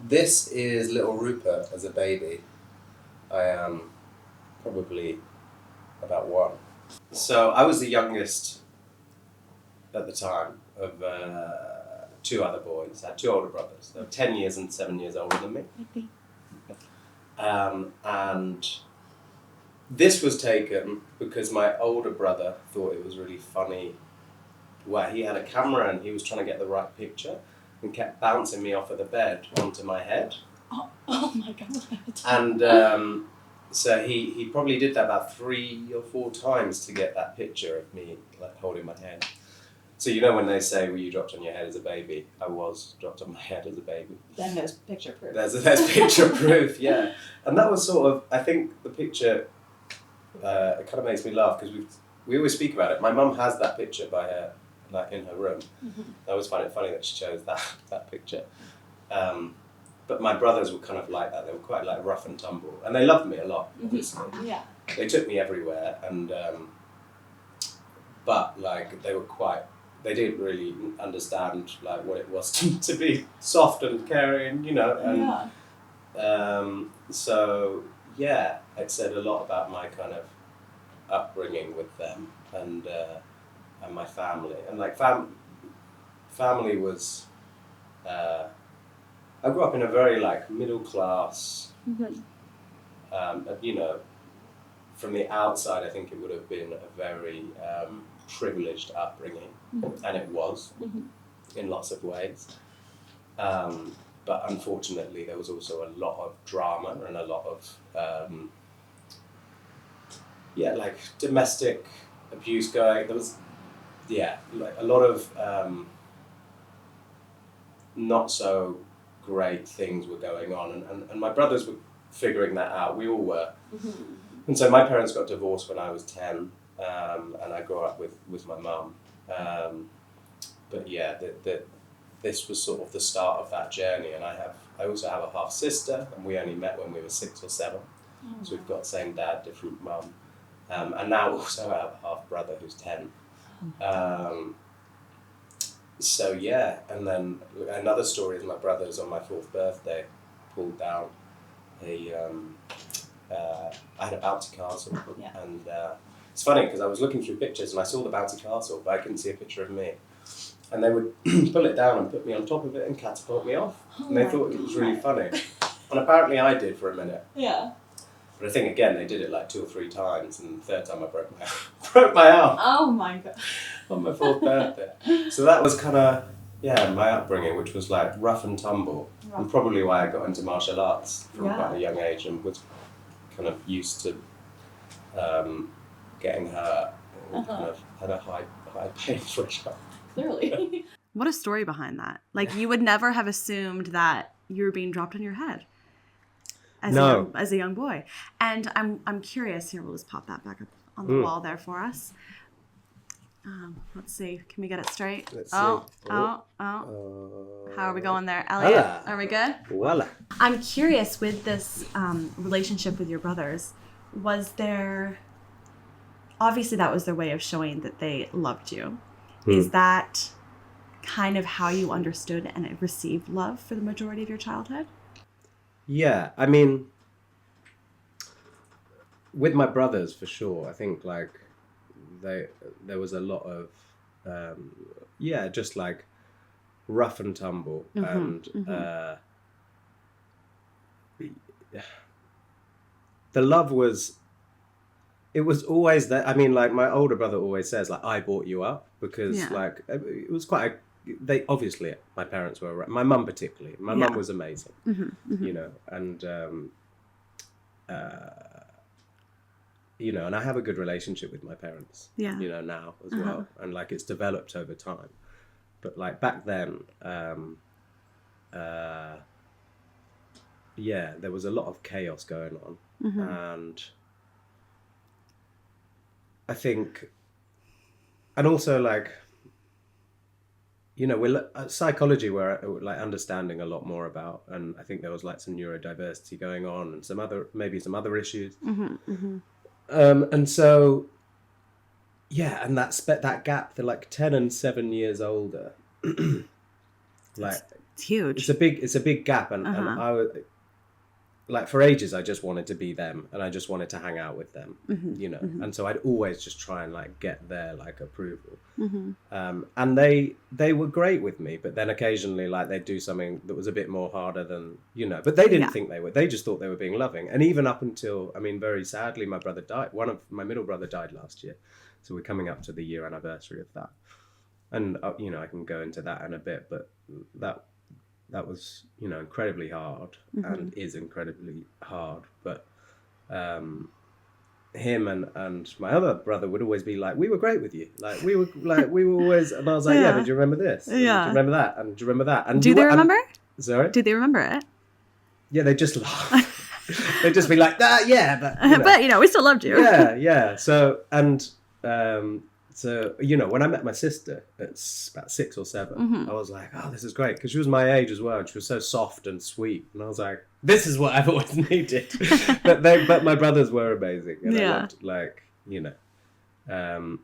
This is little Rupert as a baby. I am probably about 1. So I was the youngest at the time of 2 other boys. I had 2 older brothers. They were 10 years and 7 years older than me. And this was taken because my older brother thought it was really funny where he had a camera and he was trying to get the right picture and kept bouncing me off of the bed onto my head. Oh my God. And so he probably did that about 3 or 4 times to get that picture of me like holding my head. So you know when they say, well, you dropped on your head as a baby, I was dropped on my head as a baby. Then there's picture proof. There's picture proof, yeah. And that was sort of, I think the picture, it kind of makes me laugh because we always speak about it. My mum has that picture by her, like in her room. Mm-hmm. I always find it funny that she chose that picture. But my brothers were kind of like that. They were quite like rough and tumble. And they loved me a lot, obviously. Mm-hmm. Yeah. They took me everywhere. And but like they didn't really understand like what it was to be soft and caring, you know. And so yeah, it said a lot about my kind of upbringing with them and my family. And like family was I grew up in a very like middle class, you know, from the outside I think it would have been a very privileged upbringing, and it was in lots of ways. But unfortunately there was also a lot of drama and a lot of like domestic abuse going. There was like a lot of not so great things were going on, and my brothers were figuring that out. We all were. And so my parents got divorced when I was 10, and I grew up with my mum. But yeah, this was sort of the start of that journey, and I also have a half sister, and we only met when we were 6 or 7. So we've got same dad, different mum, and now also I have a half brother who's 10. So yeah, and then another story is my brother's on my 4th birthday pulled down I had a bouncy castle, and it's funny because I was looking through pictures and I saw the bouncy castle, but I couldn't see a picture of me. And they would pull it down and put me on top of it and catapult me off, and they thought it was really funny. And apparently I did for a minute. Yeah. But I think again they did it like 2 or 3 times, and the 3rd time I broke my arm. Oh my God. On my 4th birthday. So that was kind of my upbringing, which was like rough and tumble, and probably why I got into martial arts from quite a young age and was kind of used to getting hurt and kind of had a high pain threshold. Clearly. What a story behind that. Like, you would never have assumed that you were being dropped on your head as a young boy. And I'm curious, here, we'll just pop that back up on the wall there for us. Let's see, can we get it straight? Let's see. How are we going there? Elliot, are we good? Voila. I'm curious, with this relationship with your brothers, was there, obviously that was their way of showing that they loved you. Is that kind of how you understood and received love for the majority of your childhood? Yeah, I mean, with my brothers for sure. I think like there was a lot of just like rough and tumble, and the love was. It was always that. I mean, like my older brother always says, like I brought you up, because like it was quite. They obviously, my parents were. My mum particularly. My mum was amazing, you know, and you know, and I have a good relationship with my parents. You know, now as well, and like it's developed over time. But like back then, there was a lot of chaos going on, and I think, and also like, you know, we're psychology we're like understanding a lot more about, and I think there was like some neurodiversity going on and some other issues, and so and that gap, they're like 10 and 7 years older, like It's huge. It's a big gap, and I was like, for ages I just wanted to be them, and I just wanted to hang out with them, you know, and so I'd always just try and like get their like approval, and they were great with me, but then occasionally like they'd do something that was a bit more harder than, you know, but they didn't think they were, they just thought they were being loving. And even up until, I mean, very sadly, my brother died, my middle brother died last year, so we're coming up to the year anniversary of that, and you know, I can go into that in a bit, but that was, you know, incredibly hard, and is incredibly hard. But him and my other brother would always be like, we were great with you. Like we were always, and I was like, yeah, but do you remember this? And, do you remember that? And do you remember that? And do they remember? Sorry? Do they remember it? Yeah, they just laugh. They'd just be like, yeah, but you know. But you know, we still loved you. Yeah. So so, you know, when I met my sister at about 6 or 7, I was like, oh, this is great. Because she was my age as well. And she was so soft and sweet. And I was like, this is what I've always needed. but my brothers were amazing. And I loved, like, you know. I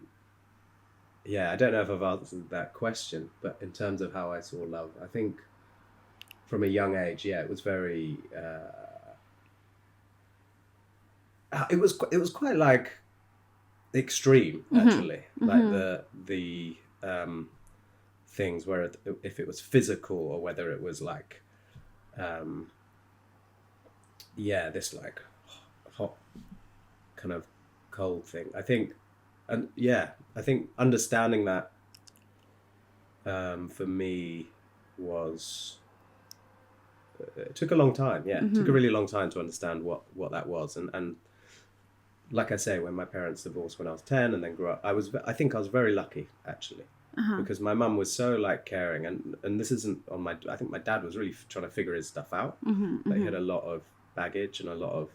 don't know if I've answered that question. But in terms of how I saw love, I think from a young age, it was very... it was quite like... extreme, actually, like the things where if it was physical or whether it was like this like hot kind of cold thing, I think. And I think understanding that for me was it took a long time. It took a really long time to understand what that was. And like I say, when my parents divorced when I was 10 and then grew up, I think I was very lucky, actually, because my mum was so like caring, and this isn't on I think my dad was really trying to figure his stuff out. He had a lot of baggage and a lot of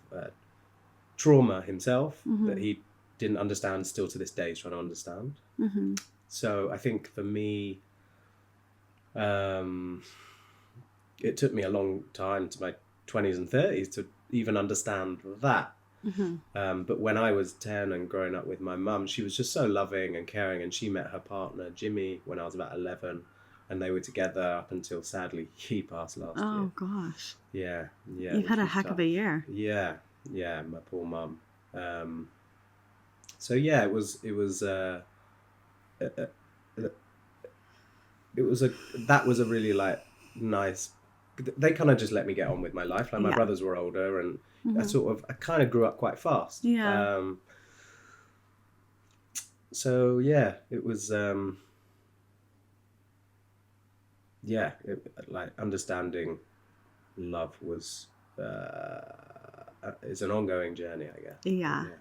trauma himself that he didn't understand, still to this day he's trying to understand. So I think for me, it took me a long time, to my 20s and 30s, to even understand that. But when I was 10 and growing up with my mum, she was just so loving and caring, and she met her partner Jimmy when I was about 11, and they were together up until, sadly, he passed last year. Oh gosh. Yeah. You've had a heck of a year. Yeah, my poor mum. So yeah, it was that was a really like nice. They kind of just let me get on with my life. Like my brothers were older, and I kind of grew up quite fast. Yeah. So yeah, it was. Like understanding love was. It's an ongoing journey, I guess. Yeah.